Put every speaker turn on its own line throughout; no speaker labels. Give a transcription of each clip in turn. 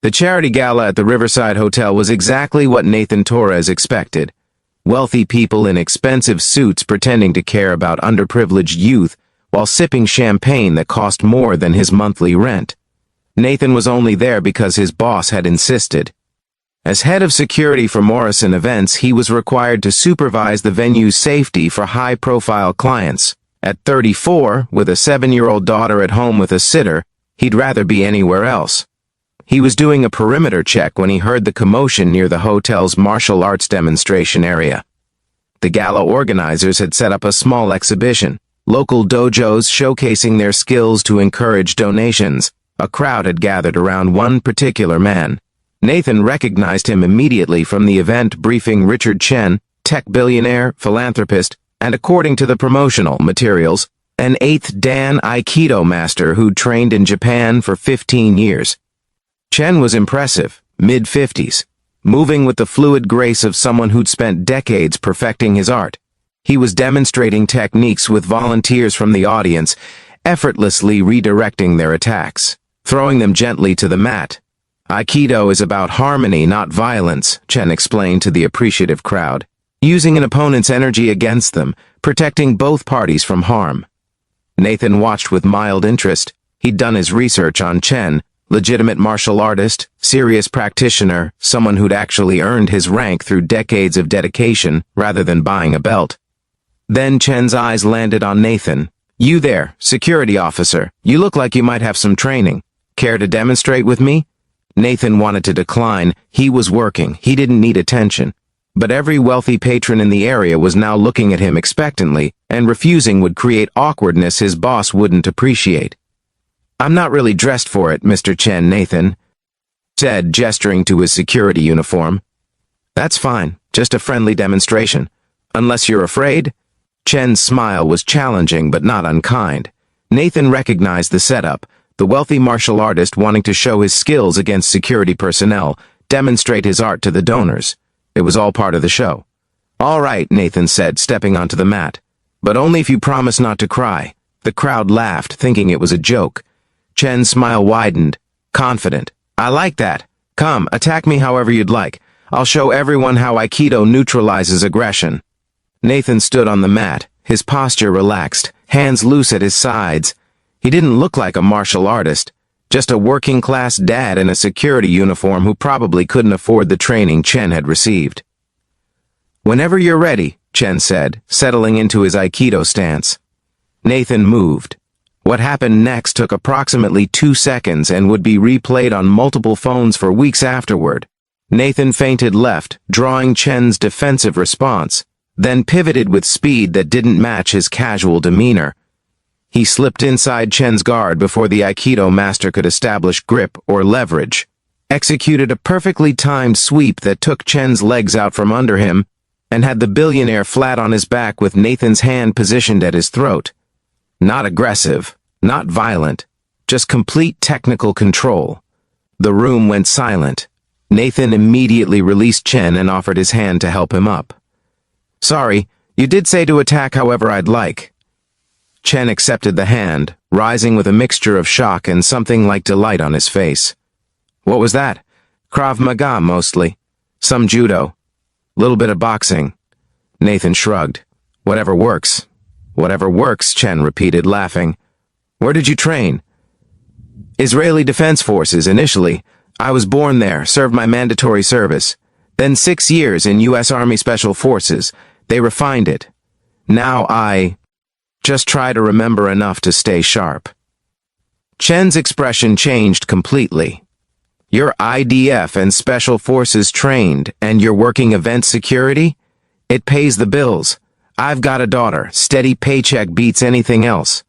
The charity gala at the Riverside Hotel was exactly what Nathan Torres expected. Wealthy people in expensive suits pretending to care about underprivileged youth while sipping champagne that cost more than his monthly rent. Nathan was only there because his boss had insisted. As head of security for Morrison Events, he was required to supervise the venue's safety for high-profile clients. At 34, with a 7-year-old daughter at home with a sitter, he'd rather be anywhere else. He was doing a perimeter check when he heard the commotion near the hotel's martial arts demonstration area. The gala organizers had set up a small exhibition, local dojos showcasing their skills to encourage donations. A crowd had gathered around one particular man. Nathan recognized him immediately from the event briefing Richard Chen, tech billionaire, philanthropist, and according to the promotional materials, an 8th Dan Aikido master who'd trained in Japan for 15 years. Chen was impressive, mid-50s, moving with the fluid grace of someone who'd spent decades perfecting his art. He was demonstrating techniques with volunteers from the audience, effortlessly redirecting their attacks, throwing them gently to the mat. Aikido is about harmony, not violence, Chen explained to the appreciative crowd, using an opponent's energy against them, protecting both parties from harm. Nathan watched with mild interest. He'd done his research on Chen, legitimate martial artist, serious practitioner, someone who'd actually earned his rank through decades of dedication rather than buying a belt. Then Chen's eyes landed on Nathan. "You there, security officer. You look like you might have some training. Care to demonstrate with me?" Nathan wanted to decline. He was working. He didn't need attention. But every wealthy patron in the area was now looking at him expectantly, and refusing would create awkwardness his boss wouldn't appreciate. "I'm not really dressed for it, Mr. Chen," Nathan said, gesturing to his security uniform. "That's fine, just a friendly demonstration. Unless you're afraid?" Chen's smile was challenging but not unkind. Nathan recognized the setup, the wealthy martial artist wanting to show his skills against security personnel, demonstrate his art to the donors. It was all part of the show. "All right," Nathan said, stepping onto the mat. "But only if you promise not to cry." The crowd laughed, thinking it was a joke. Chen's smile widened, confident. "I like that. Come, attack me however you'd like. I'll show everyone how Aikido neutralizes aggression." Nathan stood on the mat, his posture relaxed, hands loose at his sides. He didn't look like a martial artist, just a working-class dad in a security uniform who probably couldn't afford the training Chen had received. "Whenever you're ready," Chen said, settling into his Aikido stance. Nathan moved. What happened next took approximately 2 seconds and would be replayed on multiple phones for weeks afterward. Nathan feinted left, drawing Chen's defensive response, then pivoted with speed that didn't match his casual demeanor. He slipped inside Chen's guard before the Aikido master could establish grip or leverage, executed a perfectly timed sweep that took Chen's legs out from under him, and had the billionaire flat on his back with Nathan's hand positioned at his throat. Not aggressive, not violent, just complete technical control. The room went silent. Nathan immediately released Chen and offered his hand to help him up. "Sorry, you did say to attack however I'd like." Chen accepted the hand, rising with a mixture of shock and something like delight on his face. "What was that?" "Krav Maga, mostly. Some judo. Little bit of boxing." Nathan shrugged. "Whatever works." "Whatever works," Chen repeated, laughing. "Where did you train?" "Israeli Defense Forces, initially. I was born there, served my mandatory service. Then 6 years in U.S. Army Special Forces. They refined it. Now I just try to remember enough to stay sharp." Chen's expression changed completely. "You're IDF and Special Forces trained, and you're working event security? It pays the bills. I've got a daughter. Steady paycheck beats anything else.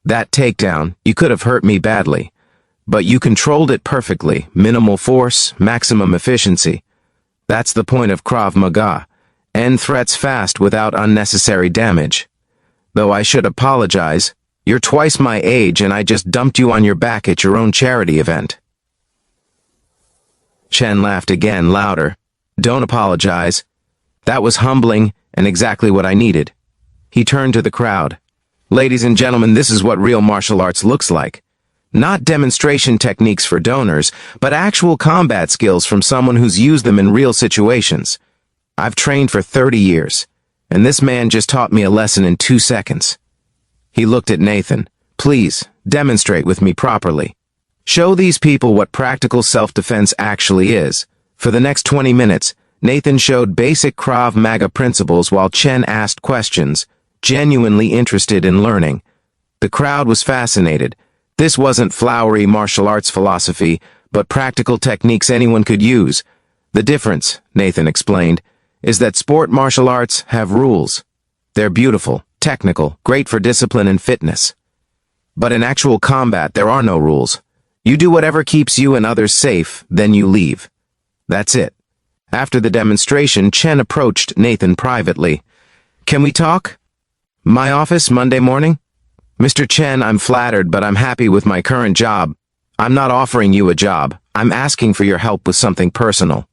That takedown, you could have hurt me badly. But you controlled it perfectly. Minimal force, maximum efficiency. That's the point of Krav Maga. End threats fast without unnecessary damage. Though I should apologize. You're twice my age and I just dumped you on your back at your own charity event." Chen laughed again, louder. "Don't apologize. That was humbling and exactly what I needed." He turned to the crowd. "Ladies and gentlemen, this is what real martial arts looks like. Not demonstration techniques for donors, but actual combat skills from someone who's used them in real situations. I've trained for 30 years, and this man just taught me a lesson in 2 seconds. He looked at Nathan. Please, demonstrate with me properly. Show these people what practical self-defense actually is. For the next 20 minutes, Nathan showed basic Krav Maga principles while Chen asked questions, genuinely interested in learning. The crowd was fascinated. This wasn't flowery martial arts philosophy, but practical techniques anyone could use. The difference, Nathan explained, is that sport martial arts have rules. They're beautiful, technical, great for discipline and fitness. But in actual combat, there are no rules. You do whatever keeps you and others safe, then you leave. That's it. After the demonstration, Chen approached Nathan privately. Can we talk? My office, Monday morning? Mr. Chen, I'm flattered, but I'm happy with my current job. I'm not offering you a job. I'm asking for your help with something personal.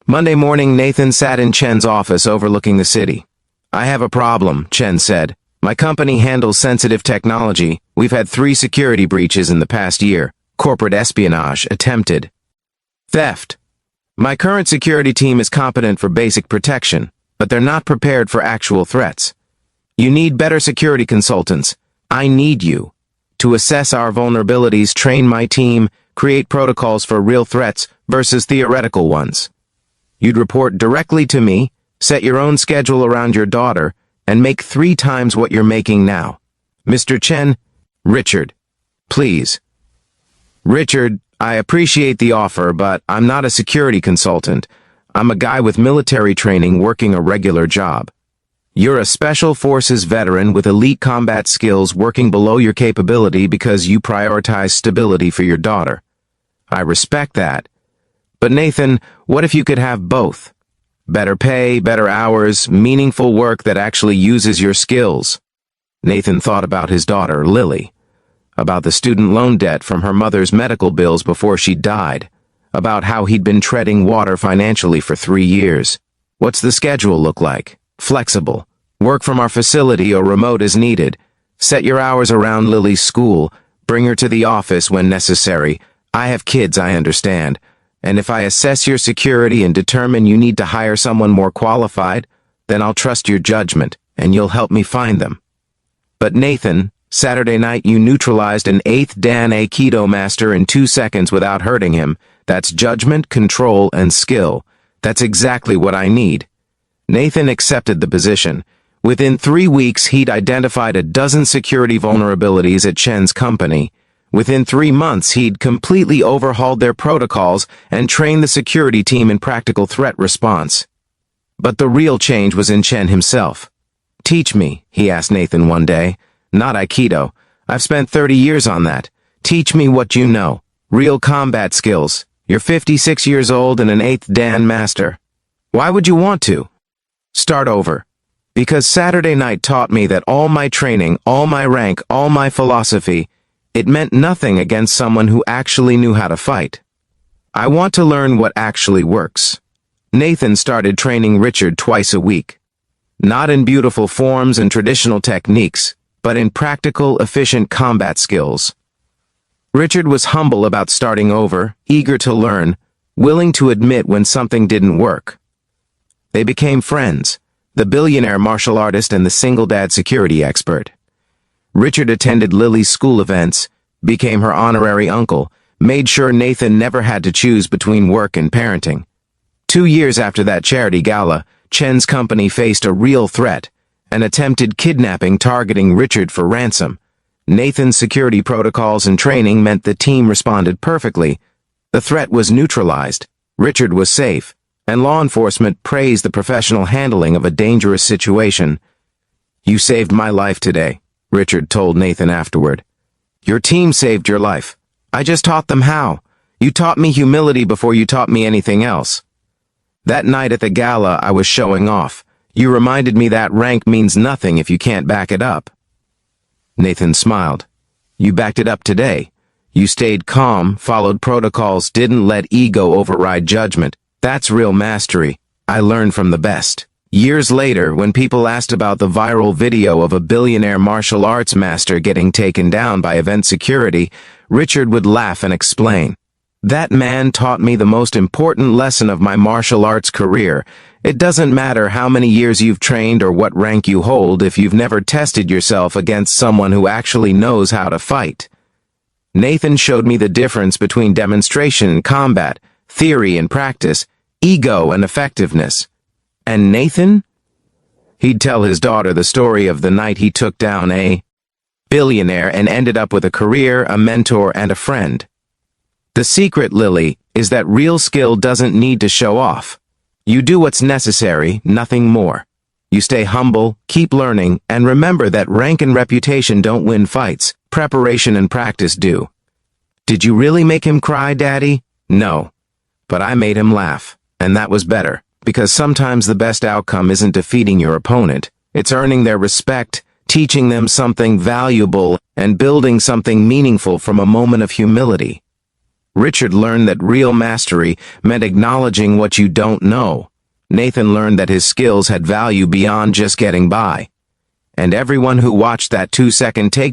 Monday morning, Nathan sat in Chen's office overlooking the city. I have a problem, Chen said. My company handles sensitive technology. We've had 3 security breaches in the past year. Corporate espionage, attempted theft. My current security team is competent for basic protection, but they're not prepared for actual threats. You need better security consultants. I need you to assess our vulnerabilities, train my team, create protocols for real threats versus theoretical ones. You'd report directly to me, set your own schedule around your daughter, and make 3 times what you're making now. Mr. Chen, Richard, please. Richard, I appreciate the offer, but I'm not a security consultant. I'm a guy with military training working a regular job. You're a special forces veteran with elite combat skills working below your capability because you prioritize stability for your daughter. I respect that. But Nathan, what if you could have both? Better pay, better hours, meaningful work that actually uses your skills. Nathan thought about his daughter, Lily. About the student loan debt from her mother's medical bills before she died. About how he'd been treading water financially for 3 years. What's the schedule look like? Flexible. Work from our facility or remote as needed. Set your hours around Lily's school. Bring her to the office when necessary. I have kids, I understand. And if I assess your security and determine you need to hire someone more qualified, then I'll trust your judgment, and you'll help me find them. But Nathan, Saturday night you neutralized an 8th Dan Aikido master in 2 seconds without hurting him. That's judgment, control, and skill. That's exactly what I need. Nathan accepted the position. Within 3 weeks, he'd identified a dozen security vulnerabilities at Chen's company. Within 3 months, he'd completely overhauled their protocols and trained the security team in practical threat response. But the real change was in Chen himself. Teach me, he asked Nathan one day. Not Aikido. I've spent 30 years on that. Teach me what you know. Real combat skills. You're 56 years old and an 8th Dan master. Why would you want to? Start over. Because Saturday night taught me that all my training, all my rank, all my philosophy, it meant nothing against someone who actually knew how to fight. I want to learn what actually works. Nathan started training Richard twice a week. Not in beautiful forms and traditional techniques, but in practical, efficient combat skills. Richard was humble about starting over, eager to learn, willing to admit when something didn't work. They became friends, the billionaire martial artist and the single dad security expert. Richard attended Lily's school events, became her honorary uncle, made sure Nathan never had to choose between work and parenting. 2 years after that charity gala, Chen's company faced a real threat, an attempted kidnapping targeting Richard for ransom. Nathan's security protocols and training meant the team responded perfectly. The threat was neutralized, Richard was safe, and law enforcement praised the professional handling of a dangerous situation. You saved my life today, Richard told Nathan afterward. Your team saved your life. I just taught them how. You taught me humility before you taught me anything else. That night at the gala, I was showing off. You reminded me that rank means nothing if you can't back it up. Nathan smiled. You backed it up today. You stayed calm, followed protocols, didn't let ego override judgment. That's real mastery. I learned from the best. Years later, when people asked about the viral video of a billionaire martial arts master getting taken down by event security, Richard would laugh and explain. That man taught me the most important lesson of my martial arts career. It doesn't matter how many years you've trained or what rank you hold if you've never tested yourself against someone who actually knows how to fight. Nathan showed me the difference between demonstration and combat, theory and practice, ego and effectiveness. And Nathan? He'd tell his daughter the story of the night he took down a billionaire and ended up with a career, a mentor, and a friend. The secret, Lily, is that real skill doesn't need to show off. You do what's necessary, nothing more. You stay humble, keep learning, and remember that rank and reputation don't win fights. Preparation and practice do. Did you really make him cry, Daddy? No. But I made him laugh, and that was better, because sometimes the best outcome isn't defeating your opponent. It's earning their respect, teaching them something valuable, and building something meaningful from a moment of humility. Richard learned that real mastery meant acknowledging what you don't know. Nathan learned that his skills had value beyond just getting by. And everyone who watched that 2-second take